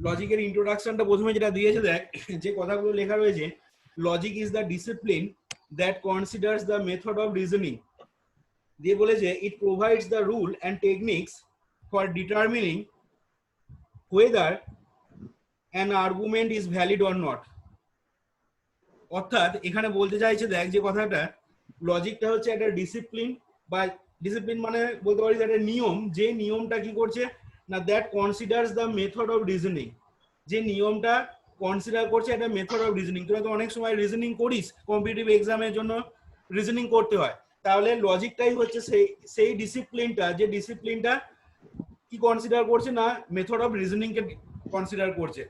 লজিকের ইন্ট্রোডাকশনটা প্রথমে যেটা দিয়েছে দেখ, যে কথাগুলো লেখা রয়েছে, logic is the discipline that considers the method of reasoning, দিয়ে বলেছে ইট provides the rule and techniques for determining whether an argument is valid or not। অর্থাৎ এখানে বলতে চাইছে দেখ যে কথাটা, লজিকটা হচ্ছে একটা ডিসিপ্লিন, বা ডিসিপ্লিন মানে বলতে পারি একটা নিয়ম, যে নিয়মটা কি করছে না, that considers the method of reasoning, যে নিয়মটা কনসিডার করছে একটা মেথড অফ রিজনিং। তোরা তো অনেক সময় রিজনিং করিস, কম্পিটিটিভ এক্সামের জন্য রিজনিং করতে হয়, তাহলে লজিকটাই হচ্ছে সেই ডিসিপ্লিনটা, যে ডিসিপ্লিনটা কি কনসিডার করছে না, method of reasoning K consider করছে।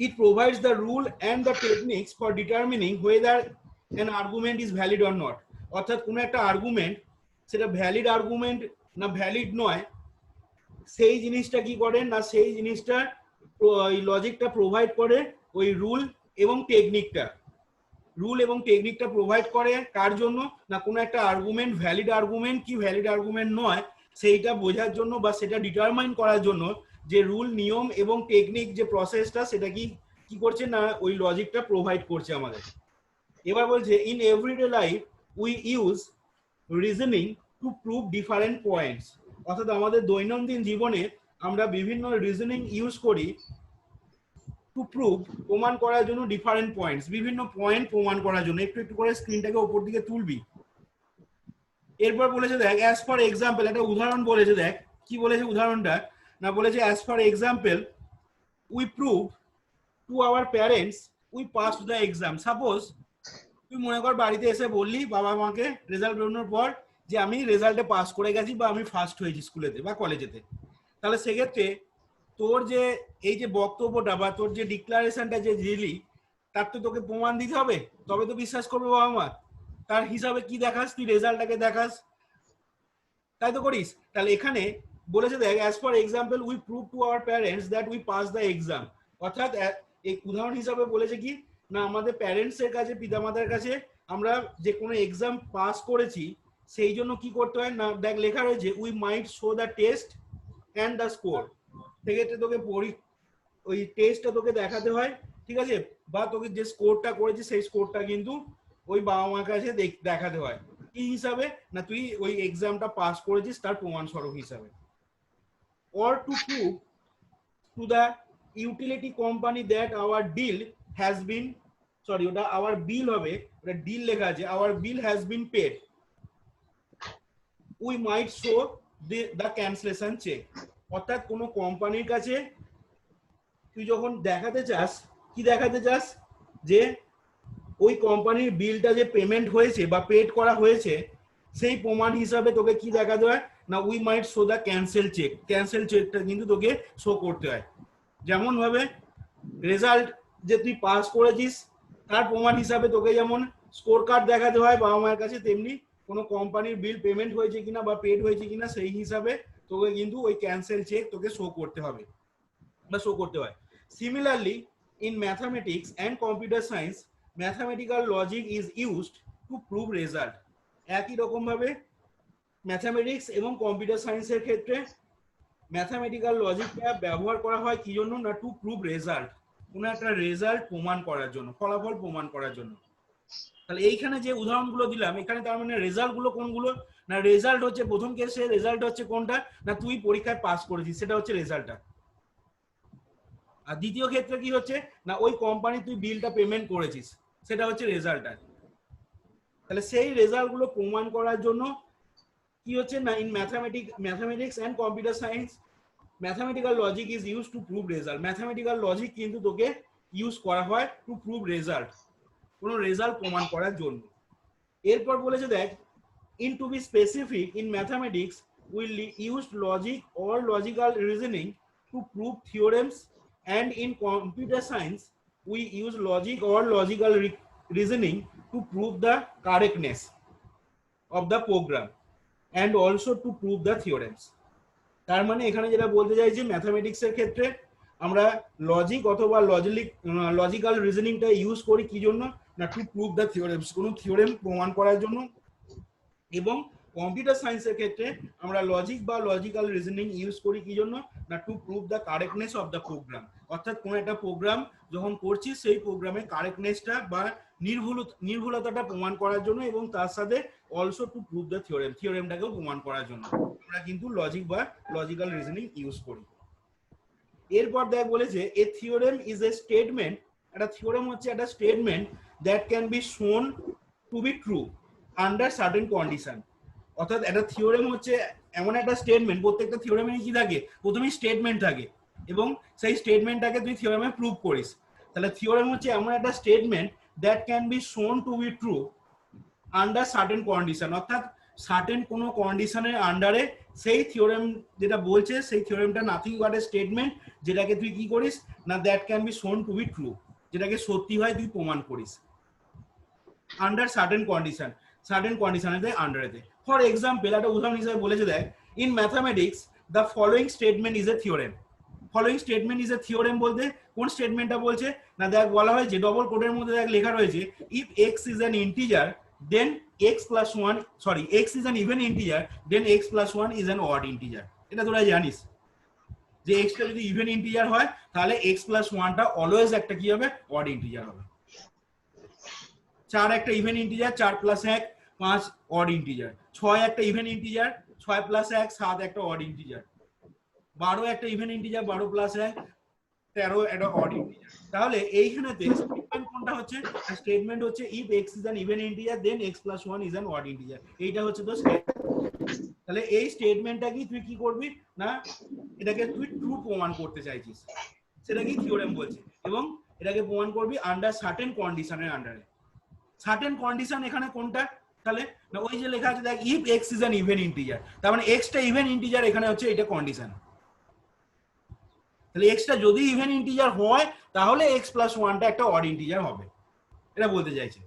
It provides the rule and the techniques for determining whether an argument is valid or not। অর্থাৎ কোনো একটা আর্গুমেন্ট সেটা ভ্যালিড আর্গুমেন্ট না ভ্যালিড নয়, সেই জিনিসটা কি করে না, সেই জিনিসটা ওই লজিকটা প্রোভাইড করে ওই রুল এবং টেকনিকটা প্রোভাইড করে কার জন্য না, কোনো একটা আর্গুমেন্ট ভ্যালিড আর্গুমেন্ট কি ভ্যালিড আর্গুমেন্ট নয় সেইটা বোঝার জন্য বা সেটা ডিটারমাইন করার জন্য যে রুল নিয়ম এবং টেকনিক যে প্রসেসটা সেটা কি করছে না, ওই লজিকটা প্রোভাইড করছে আমাদের। এবার বলছে in everyday life we use reasoning to prove different points. অর্থাৎ আমাদের দৈনন্দিন জীবনে আমরা বিভিন্ন রিজনিং ইউজ করি টু প্রুভ, প্রমাণ করার জন্য, ডিফারেন্ট পয়েন্টস, বিভিন্ন পয়েন্ট প্রমাণ করার জন্য। একটু একটু করে স্ক্রিনটাকে উপর দিকে তুলবি। এরপর বলেছে দেখ অ্যাজ ফর এক্সাম্পল, একটা উদাহরণ বলেছে দেখ, কি বলেছে উদাহরণটা না, বলেছে as for example we prove to our parents we pass the exam. Suppose তুই মনে কর বাড়িতে এসে বললি বাবা মাকে রেজাল্ট বেরোনোর পর যে আমি রেজাল্টে পাস করে গেছি বা আমি ফার্স্ট হয়েছি স্কুলেতে বা কলেজেতে, তাহলে সেক্ষেত্রে তোর যে এই যে বক্তব্যটা বা তোর যে ডিক্লারেশনটা যে দিলি তার তো তোকে প্রমাণ দিতে হবে, তবে তো বিশ্বাস করবে বাবা মা। তার হিসাবে কি দেখাস, তুই রেজাল্টটাকে দেখাস, তাই তো করিস। তাহলে এখানে বলেছে দেখ as for example we prove to our parents that we pass the exam. অর্থাৎ এই উদাহরণ হিসাবে বলেছে কি না, আমাদের প্যারেন্টস এর কাছে, পিতামাতার কাছে আমরা যে কোনো এক্সাম পাস করেছি সেই জন্য কি করতে হয় না, দেখ লেখা রয়েছে we might show the test and the score. সেক্ষেত্রে তোকে ওই টেস্টটা তোকে দেখাতে হয়, ঠিক আছে, বা তোকে যে স্কোরটা করেছিস সেই স্কোরটা কিন্তু ওই বাবা মার কাছে দেখাতে হয়, কি হিসাবে না তুই ওই এক্সামটা পাস করেছিস তার প্রমাণ স্বরূপ হিসাবে। or to prove to the utility company that our deal has been, sorry ওটা our bill হবে, ওটা deal লেখা আছে, our bill has been paid, we might show the cancellation check। অর্থাৎ কোনো কোম্পানির কাছে তুই যখন দেখাতে চাস, কি দেখাতে চাস, যে ওই কোম্পানির বিলটা যে পেমেন্ট হয়েছে বা পেড করা হয়েছে সেই প্রমাণ হিসাবে তোকে কি দেখাতে হয় না, we might show the cancel cheque. Cancel চেকটা কিন্তু তোকে শো করতে হয়। যেমন ভাবে রেজাল্ট যে তুই পাস করেছিস তার প্রমাণ হিসাবে তোকে যেমন স্কোর কার্ড দেখাতে হয় বাবা মায়ের কাছে, তেমনি কোনো কোম্পানির বিল পেমেন্ট হয়েছে কিনা বা পেড হয়েছে কিনা সেই হিসাবে তোকে কিন্তু ওই ক্যান্সেল চেক তোকে শো করতে হবে বা শো করতে হয়। Similarly in mathematics and computer science mathematical logic is used to prove result. একই রকম ভাবে ম্যাথামেটিক্স এবং কম্পিউটার সায়েন্সের ক্ষেত্রে ম্যাথামেটিক্যাল লজিকটা ব্যবহার করা হয় কি জন্য না, টু প্রুভ রেজাল্ট, কোনো একটা রেজাল্ট প্রমাণ করার জন্য, ফলাফল প্রমাণ করার জন্য। তাহলে এইখানে যে উদাহরণগুলো দিলাম এখানে তার মানে রেজাল্ট গুলো কোনগুলো না, রেজাল্ট হচ্ছে প্রথম কেসে রেজাল্ট হচ্ছে কোনটা না, তুই পরীক্ষায় পাস করেছিস সেটা হচ্ছে রেজাল্টটা। আর দ্বিতীয় ক্ষেত্রে কি হচ্ছে না, ওই কোম্পানি তুই বিলটা পেমেন্ট করেছিস সেটা হচ্ছে রেজাল্টটা। তাহলে সেই রেজাল্ট গুলো প্রমাণ করার জন্য কি হচ্ছে না, in mathematics and computer science mathematical logic is use to prove result. Mathematical logic কিন্তু তোকে ইউজ করা হয় টু প্রুভ রেজাল্ট, কোনো রেজাল্ট প্রমাণ করার জন্য। এরপর বলেছে দেখ in to be specific in mathematics we use logic or logical reasoning to prove theorems, and in computer science we use logic or logical reasoning to prove the correctness of the program and also to prove the theorems। তার মানে এখানে যেটা বলতে চাইছি mathematics এর ক্ষেত্রে আমরা logic অথবা লজিক্যাল রিজনিংটা ইউজ করি কি জন্য না, টু প্রুভ দ্য থিওরেমস, কোনো থিওরেম প্রমাণ করার জন্য এবং কম্পিউটার সায়েন্সের ক্ষেত্রে আমরা লজিক বা লজিক্যাল রিজনিং ইউজ করি কি জন্য না to prove the correctness of the program, অর্থাৎ কোন একটা প্রোগ্রাম যখন করছি সেই প্রোগ্রামের কারেক্টনেসটা বা নির্ভুলতাটা প্রমাণ করার জন্য এবং তার সাথে অলসো টু প্রুভ দ্য থিওরেমটাকেও প্রমাণ করার জন্য আমরা কিন্তু লজিক বা লজিক্যাল রিজনিং ইউজ করি। এরপর দেখ বলেছে এ থিওরেম ইজ এ স্টেটমেন্ট, একটা থিওরেম হচ্ছে একটা স্টেটমেন্ট দ্যাট ক্যান বি শোন two be true under certain condition. অর্থাৎ একটা থিওরেম হচ্ছে এমন একটা স্টেটমেন্ট, প্রত্যেকটা থিওরেমে কি থাকে প্রথমেই স্টেটমেন্ট থাকে এবং সেই স্টেটমেন্টটাকে তুই থিওরেমে প্রুভ করিস। তাহলে থিওরেম হচ্ছে এমন একটা স্টেটমেন্ট দ্যাট ক্যান বি শোন two be true under certain condition, অর্থাৎ সার্টেন কোনো কন্ডিশনের আন্ডারে সেই থিওরেম যেটা বলছে সেই থিওরেমটা নাথিং বাট এ স্টেটমেন্ট যেটাকে তুই কি করিস না দ্যাট ক্যান বি শোন টু বি ট্রু, যেটাকে সত্যি হয় তুই প্রমাণ করিস আন্ডার সার্টেন কন্ডিশনের আন্ডারেতে। ফর এক্সাম্পল একটা উদাহরণ হিসেবে বলেছে দেখ in mathematics the following statement is a theorem. Following statement is a theorem বলতে কোন স্টেটমেন্টটা বলছে না দেখ বলা হয়েছে ডবল কোডের মধ্যে দেখ লেখা রয়েছে if X is an integer then x is an even integer then x plus 1 is an odd integer। এটা তোরা জানিস যে x টা যদি ইভেন ইন্টিজার হয় তাহলে x plus 1 টা অলওয়েজ একটা কি হবে অড ইন্টিজার হবে। 4 একটা even integer, 4 plus 1 5 odd integer. 6 একটা ইভেন ইন্টিজার, 6 plus 1 7 একটা অড ইন্টিজার। 12 একটা ইভেন ইন্টিজার, 12 plus 1 13 একটা অড ইন্টিজার। তাহলে এইখানেতে স্টেটমেন্ট কোনটা হচ্ছে স্টেটমেন্ট হচ্ছে if x is an even integer then x plus 1 is an odd integer, এইটা হচ্ছে তো স্টেটমেন্ট। তাহলে এই স্টেটমেন্টটা কি তুই কি করবি না এটাকে তুই ট্রু প্রমাণ করতে চাইছিস, সেটা কি থিওরেম বলছে এবং এটাকে প্রমাণ করবি আন্ডার সার্টেন কন্ডিশনের আন্ডারে। সার্টেন কন্ডিশন এখানে কোনটা তাহলে না ওই যে লেখা আছে দেখ if x is an even integer, তার মানে x টা ইভেন ইন্টিজার এখানে হচ্ছে এটা কন্ডিশন। তাহলে x টা যদি ইভেন ইন্টিজার হয় তাহলে x plus 1 টা একটা অড ইন্টিজার হবে, এটা বলতে চাইছে।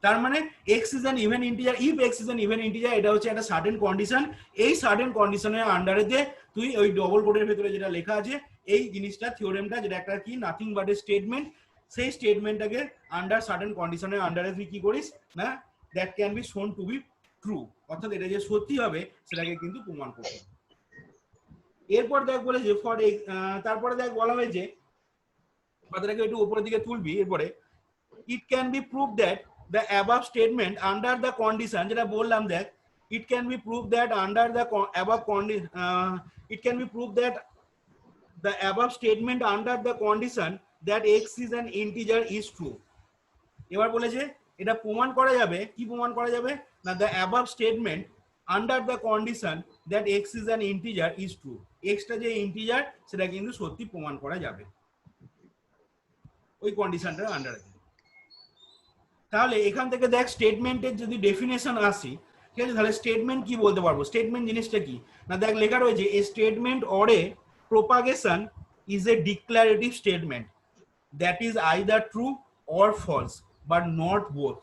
তার মানে x is an even integer, if x is an even integer এটা হচ্ছে একটা সার্টেন কন্ডিশন। এই সার্টেন কন্ডিশনের আন্ডারেতে তুই ওই ডবল কোডের ভিতরে যেটা লেখা আছে এই জিনিসটা থিওরেমটা যেটা একটা কি নাথিং বাট এ স্টেটমেন্ট, সেই স্টেটমেন্টটাকে আন্ডার সার্টেন কন্ডিশনের আন্ডারে তুই কি করিস না দ্যাট ক্যান বি শোন টু বি ট্রু, অর্থাৎ এটা যে সত্যি হবে সেটাকে কিন্তু প্রমাণ করতে হবে। এরপর দেখ বলে যে ফর তারপরে দেখ বলা হয়েছে কথাটাকে একটু উপরের দিকে তুলবি, এরপরে it can be prove that the above statement under the condition যেটা বললাম দেখ it can be proved that under the above condition it can be proved that the above statement under the condition that x is an integer is true। এবার বলেছে এটা প্রমাণ করা যাবে, কি প্রমাণ করা যাবে না the above statement under the condition that x is an integer is true, x টা যে ইন্টিজার সেটা কিন্তু সত্যি প্রমাণ করা যাবে ওই কন্ডিশনটার আন্ডারে। তাহলে এখান থেকে দেখ স্টেটমেন্টের যদি ডেফিনেশন আসি ঠিক আছে, তাহলে স্টেটমেন্ট কি বলতে পারবো, স্টেটমেন্ট জিনিসটা কি না দেখ লেখা রয়েছে a statement or a proposition is a declarative statement that is either true or false but not both.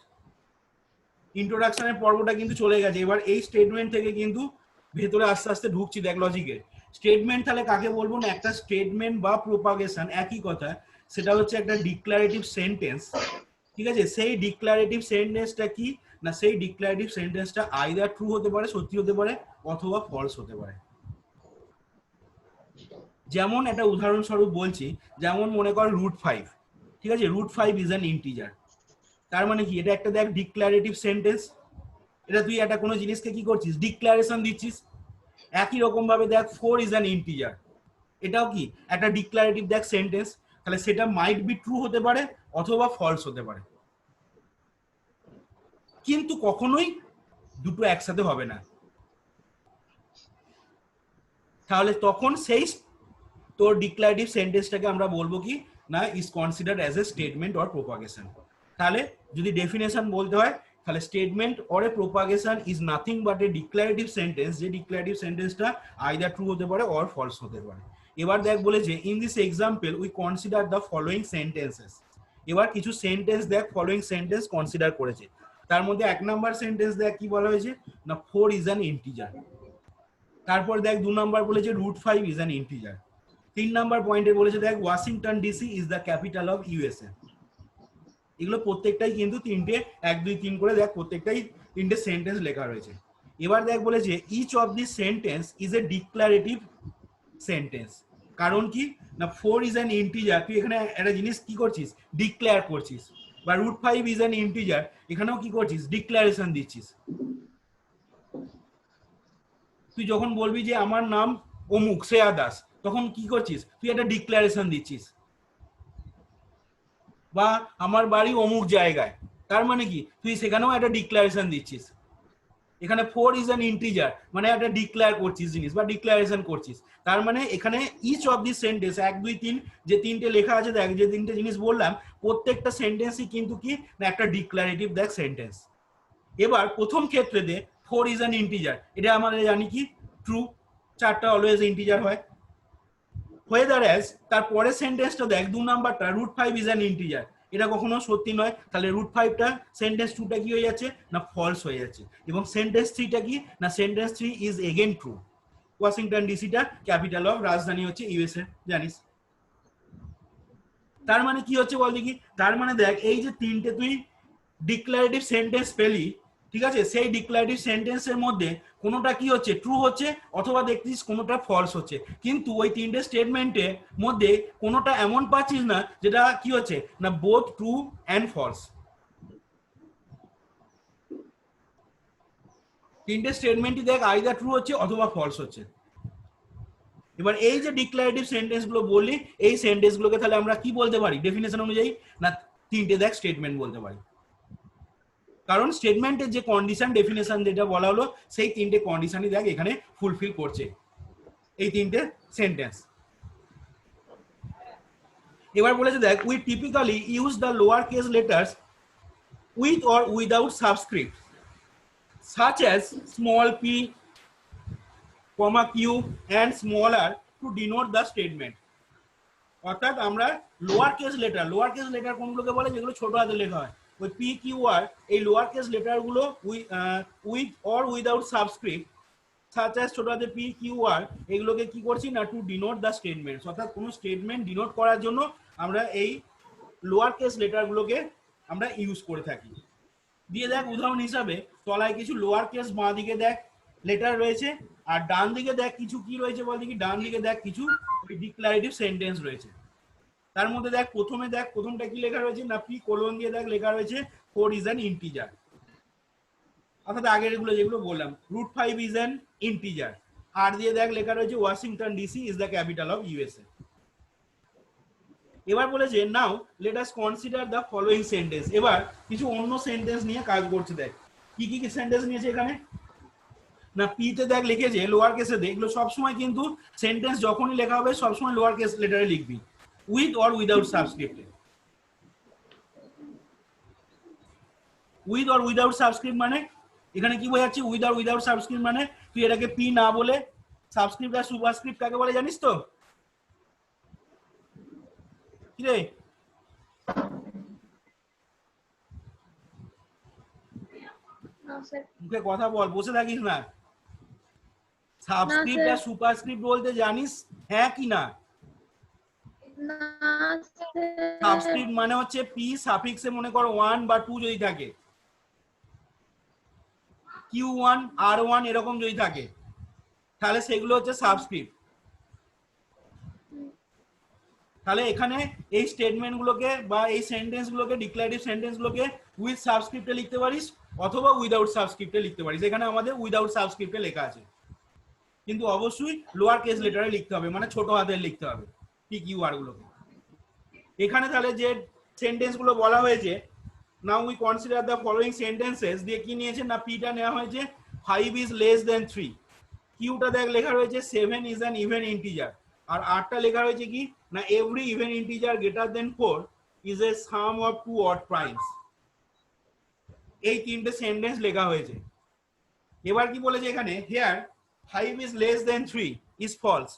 ইন্ট্রোডাকশনের পর্বটা কিন্তু চলে গেছে, এবার এই স্টেটমেন্ট থেকে কিন্তু ভেতরে আস্তে আস্তে ঢুকছি দেখ লজিকে। স্টেটমেন্ট তাহলে কাকে বলবো না একটা স্টেটমেন্ট বা প্রোপাগেশন একই কথা, সেটা হচ্ছে একটা ডিক্লারেটিভ সেন্টেন্স ঠিক আছে। সেই ডিক্লারেটিভ সেন্টেন্সটা কি না সেই ডিক্লারেটিভ সেন্টেন্সটা আইদার ট্রু হতে পারে সত্যি হতে পারে অথবা ফলস হতে পারে। যেমন একটা উদাহরণস্বরূপ বলছি, যেমন মনে কর √5 ঠিক আছে, √5 ইজ অ্যান ইন্টিজার। তার মানে কি এটা একটা দেখ ডিক্লারেটিভ সেন্টেন্স, এটা তুই একটা কোনো জিনিসকে কি করছিস ডিক্লারেশন দিচ্ছিস। একই রকম ভাবে দেখ 4 ইজ অ্যান ইন্টিজার, এটাও কি একটা ডিক্লারেটিভ দেখ সেন্টেন্স, তাহলে সেটা মাইট বি ট্রু হতে পারে অথবা ফলস হতে পারে, কিন্তু কখনোই দুটো একসাথে হবে না। তাহলে তখন সেই তোর ডিক্লারেটিভ সেন্টেন্সটাকে আমরা বলবো কি না is considered as a statement or propagation. তাহলে যদি ডেফিনেশন বলতে হয় তাহলে statement or a proposition is nothing but A declarative sentence, যে ডিক্লারেটিভ সেন্টেন্সটা আইদার ট্রু হতে পারে অর ফলস হতে পারে। এবার দেখ বলেছে in this example we consider the following sentences. এবার কিছু সেন্টেন্স দেখ ফলোয়িং সেন্টেন্স কনসিডার করেছে, তার মধ্যে 1 নাম্বার সেন্টেন্স দেখ কি বলা হয়েছে না 4 ইজ অ্যান ইন্টিজার। তারপর দেখ 2 নাম্বার বলেছে √5 ইজ অ্যান ইন্টিজার। 3 নাম্বার পয়েন্টে বলেছে দেখ Washington DC is the capital of USA. এগুলো প্রত্যেকটাই কিন্তু তিনটে 1 2 3 করে দেখ প্রত্যেকটাই তিনটে সেন্টেন্স লেখা রয়েছে। এবার দেখ বলেছে each of this sentence is a declarative sentence. কারণ কি না 4 ইজ অ্যান ইন্টিজার, তুই এখানে একটা জিনিস কি করছিস ডিক্লেয়ার করছিস, বা √5 ইজ অ্যান ইন্টিজার, এখানেও কি করছিস ডিক্লারেশন দিচ্ছিস। তুই যখন বলবি যে আমার নাম অমুক শ্রেয়া দাস, তখন কি করছিস তুই একটা ডিক্লারেশন দিচ্ছিস, বা আমার বাড়ি অমুক জায়গায়, তার মানে কি তুই সেখানেও একটা ডিক্লারেশন দিচ্ছিস। এখানে 4 ইজ অ্যান ইন্টিজার মানে একটা ডিক্লেয়ার করছিস জিনিস বা ডিক্লারেশন করছিস। তার মানে এখানে ইচ অফ দিস সেন্টেন্স 1 2 3 যে তিনটে লেখা আছে দেখ, যে তিনটে জিনিস বললাম প্রত্যেকটা সেন্টেন্সই কিন্তু কি না একটা ডিক্লারেটিভ দেখ সেন্টেন্স। এবার প্রথম ক্ষেত্রে দে 4 ইজ অ্যান ইন্টিজার, এটা আমরা জানি কি ট্রু, চারটা অলওয়েজ ইন্টিজার হয়। হয়ে দাঁড়ায় তারপরে সেন্টেন্সটা দেখ 2 নাম্বারটা √5 ইজ অ্যান ইন্টিজার, এটা কখনো সত্যি নয়, তাহলে √5টা সেন্টেন্স 2টা কি হয়ে যাচ্ছে না ফলস হয়ে যাচ্ছে, এবং সেন্টেন্স 3টা কি না sentence 3 is again true. Washington ডিসিটা ক্যাপিটাল অফ রাজধানী হচ্ছে ইউএসএ, জানিস। তার মানে কি হচ্ছে বল দেখি, তার মানে দেখ এই যে তিনটে তুই ডিক্লারেটিভ সেন্টেন্স পেলি, ঠিক আছে, সেই ডিক্লারেটিভ সেন্টেন্সের মধ্যে কোনোটা কি হচ্ছে ট্রু হচ্ছে, অথবা দেখছিস কোনোটা ফলস হচ্ছে, কিন্তু ওই তিনটে স্টেটমেন্টের মধ্যে কোনোটা এমন পাচ্ছিস না যেটা কি হচ্ছে না বোথ ট্রু অ্যান্ড ফলস। তিনটে স্টেটমেন্টই দেখ আইদার ট্রু হচ্ছে অথবা ফলস হচ্ছে। এবার এই যে ডিক্লারেটিভ সেন্টেন্স গুলো বললি, এই সেন্টেন্স গুলোকে তাহলে আমরা কি বলতে পারি ডেফিনেশন অনুযায়ী না তিনটে দেখ স্টেটমেন্ট বলতে পারি, কারণ স্টেটমেন্টের যে কন্ডিশন ডেফিনেশন যেটা বলা হলো সেই তিনটে কন্ডিশনই দেখ এখানে ফুলফিল করছে এই তিনটে সেন্টেন্স। এবার বলেছে দেখ we typically use the lower case letters with or without subscript such as small p, comma q and small r to denote the statement। অর্থাৎ আমরা লোয়ার কেস লেটার কোনগুলোকে বলে যেগুলো ছোট হাতে লেখা হয়, ওই পি কিউ আর এই লোয়ার কেস লেটার গুলো with or without subscript such as ছোট হাতে পি কিউ আর এগুলোকে কি করছি না টু ডিনোট দ্য স্টেটমেন্টস, অর্থাৎ কোনো স্টেটমেন্ট ডিনোট করার জন্য আমরা এই লোয়ার কেস লেটার গুলোকে আমরা ইউজ করে থাকি। দিয়ে দেখ উদাহরণ হিসাবে তলায় কিছু লোয়ার কেস বাঁ দিকে দেখ লেটার রয়েছে, আর ডান দিকে দেখ কিছু কি রয়েছে বল দেখি, ডান দিকে দেখ কিছু ওই ডিক্লারেটিভ সেন্টেন্স রয়েছে। তার মধ্যে দেখ প্রথমে দেখ প্রথমটা কি লেখা রয়েছে না পি কোলন দিয়ে দেখ লেখা রয়েছে 4 ইজ অ্যান ইন্টিজার, অর্থাৎ আগের এগুলো যেগুলো বললাম √5 ইজ অ্যান ইন্টিজার, আর দিয়ে দেখ লেখা রয়েছে Washington DC is the capital of USA. এবার বলেছে now let us consider the following sentence, এবার কিছু অন্য সেন্টেন্স নিয়ে কাজ করছে। দেখ কি কি সেন্টেন্স নিয়েছে এখানে না পি তে দেখ লিখেছে লোয়ার কেসে দেখ, এগুলো সবসময় কিন্তু সেন্টেন্স যখনই লেখা হবে সবসময় লোয়ার কেস লেটারে লিখবি with or without subscript. With or without subscript মানে এখানে কি বোঝাচ্ছে উইথ অর উইদাউট সাবস্ক্রিপ্ট মানে তুই এটাকে পি না বলে সাবস্ক্রিপ্ট আর সুপারস্ক্রিপ্ট কাকে বলে জানিস তো কি রে? মুখে কথা বল, বসে থাকিস না। সাবস্ক্রিপ্ট আর সুপারস্ক্রিপ্ট বলতে জানিস হ্যাঁ কি না? সাবস্ক্রিপ্ট মানে হচ্ছে পি সাফিক্সে মনে করো 1 বা 2 যদি থাকে, Q1 R1 এরকম যদি থাকে তাহলে সেগুলো হচ্ছে সাবস্ক্রিপ্ট। তাহলে এখানে এই স্টেটমেন্ট গুলোকে বা এই সেন্টেন্স গুলোকে ডিক্লারেটিভ সেন্টেন্স গুলোকে উইথ সাবস্ক্রিপ্টে লিখতে পারিস অথবা উইদাউট সাবস্ক্রিপ্টে লিখতে পারিস। এখানে আমাদের উইদাউট সাবস্ক্রিপ্টে লেখা আছে, কিন্তু অবশ্যই লোয়ার কেস লেটারে লিখতে হবে, মানে ছোট হাতের লিখতে হবে পি কিউ আর গুলোকে। এখানে তাহলে যে সেন্টেন্স গুলো বলা হয়েছে now we consider the following sentences দিয়ে কি নিয়েছে না পিটা নেওয়া হয়েছে 5 ইজ লেস দেন 3, কিউটা দেখ লেখা রয়েছে 7 ইজ অ্যান ইভেন ইন্টিজার, আর আরটা লেখা রয়েছে কি না every even integer greater than 4 is a sum of 2 odd primes. এই তিনটে সেন্টেন্স লেখা হয়েছে। এবার কি বলেছে এখানে here 5 is less than 3 is false,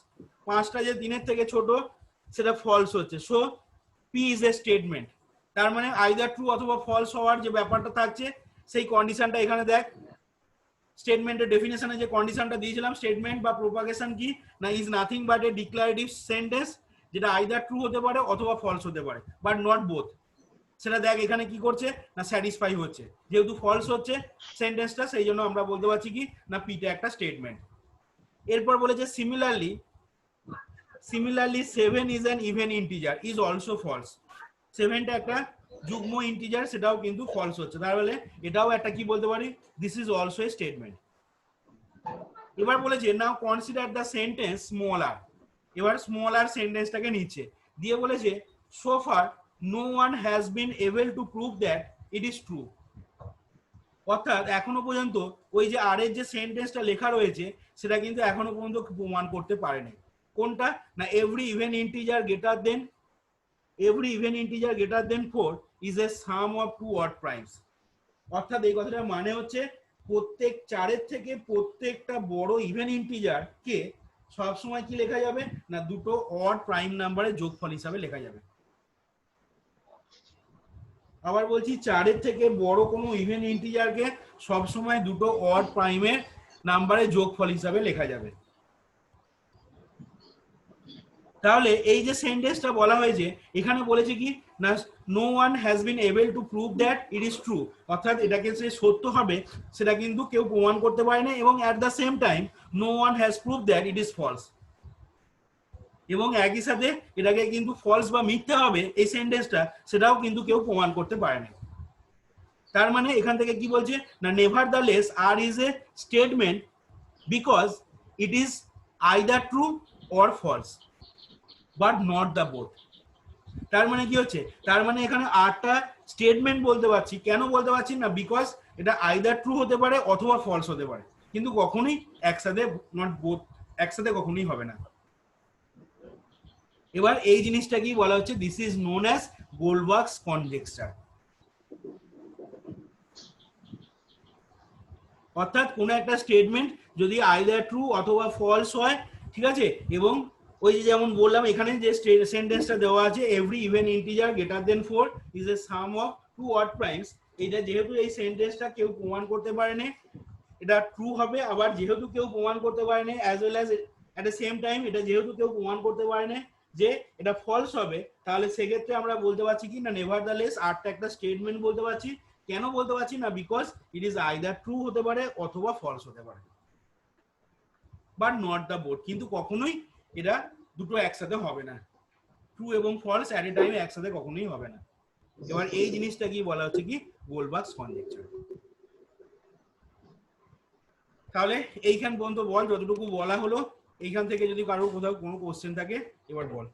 পাঁচটা যে 3 এর থেকে ছোট সেটা ফলস হচ্ছে, so P is a statement. তার মানে আইদার ট্রু অথবা ফলস হওয়ার যে ব্যাপারটা থাকছে সেই কন্ডিশনটা এখানে দেখ স্টেটমেন্টের ডেফিনেশনে যে কন্ডিশনটা দিয়েছিলাম, স্টেটমেন্ট বা প্রোপাগেশন কি না is nothing but A declarative sentence যেটা আইদার ট্রু হতে পারে অথবা ফলস হতে পারে, বাট নট বোথ। সেটা দেখ এখানে কি করছে না স্যাটিসফাই হচ্ছে, যেহেতু ফলস হচ্ছে সেন্টেন্সটা সেই জন্য আমরা বলতে পারছি কি না পিটা একটা স্টেটমেন্ট। এরপর বলেছে similarly 7 is an even integer is also false. 7টা একটা যুগ্ম ইন্টিজার, সেটাও কিন্তু ফলস হচ্ছে, তাহলে এটাও একটা কি বলতে পারি this is also a statement. এবার বলেছে now consider the sentence small R. এবার স্মল আর সেন্টেন্সটাকে নিচ্ছে দিয়ে বলেছে so far no one has been able to prove that it is true. অর্থাৎ এখনো পর্যন্ত ওই যে আর এর যে সেন্টেন্সটা লেখা রয়েছে সেটা কিন্তু এখনো পর্যন্ত প্রমাণ করতে পারেনি। কোনটা না every even integer greater than 4 is a sum of two odd primes. অর্থাৎ এই কথাটার মানে হচ্ছে প্রত্যেক 4-এর থেকে প্রত্যেকটা বড় ইভেন ইন্টিজার কে সবসময় কি লেখা যাবে না দুটো অড প্রাইম নাম্বারের যোগফল হিসাবে লেখা যাবে। আবার বলছি 4-এর থেকে বড় কোনো ইভেন ইন্টিজারকে সবসময় দুটো অড প্রাইমের নাম্বারের যোগফল হিসাবে লেখা যাবে। তাহলে এই যে সেন্টেন্সটা বলা হয়েছে এখানে বলেছে কি না no one has been able to prove that it is true, অর্থাৎ এটাকে যে সত্য হবে সেটা কিন্তু কেউ প্রমাণ করতে পারে না, এবং at the same time no one has prove that it is false, এবং একই সাথে এটাকে কিন্তু ফলস বা মিথ্যা হবে এই সেন্টেন্সটা সেটাও কিন্তু কেউ প্রমাণ করতে পারে না। তার মানে এখান থেকে কি বলছে না nevertheless R is a statement because it is either true or false but not the both. তার মানে কি হচ্ছে তার মানে এখানে আরটা স্টেটমেন্ট বলতে পারছি, কেন বলতে পারছি না বিকজ এটা আইদার ট্রু হতে পারে অথবা ফলস হতে পারে, কিন্তু কখনোই একসাথে নট বোথ একসাথে কখনোই হবে না। এবার এই জিনিসটা কি বলা হচ্ছে this is known as Goldbach's conjecture. অর্থাৎ কোন একটা স্টেটমেন্ট যদি আইদার ট্রু অথবা ফলস হয়, ঠিক আছে, এবং ওই যে যেমন বললাম এখানে যে সেন্টেন্সটা দেওয়া আছে every even integer greater than 4 is a sum of two odd primes, এটা যেহেতু এই সেন্টেন্সটা কেউ প্রমাণ করতে পারেনি এটা ট্রু হবে, আবার যেহেতু কেউ প্রমাণ করতে পারেনি as well as at the same time এটা যেহেতু কেউ প্রমাণ করতে পারেনি যে এটা ফলস হবে, তাহলে সেক্ষেত্রে আমরা বলতে পারছি কি না নেভারদালেস আরটা একটা স্টেটমেন্ট বলতে পারছি। কেন বলতে পারছি না because it is either true হতে পারে অথবা ফলস হতে পারে বাট নট দ্য বোথ, কিন্তু কখনোই এটা দুটো একসাথে হবে না, ট্রু এবং ফলস এট এ টাইমে একসাথে কখনোই হবে না। এবার এই জিনিসটা কি বলা হচ্ছে কি গোল্ডবার্গস কনজেকচার। তাহলে এইখান পর্যন্ত বল যতটুকু বলা হলো, এইখান থেকে যদি কারোর কোথাও কোনো কোশ্চেন থাকে এবার বল।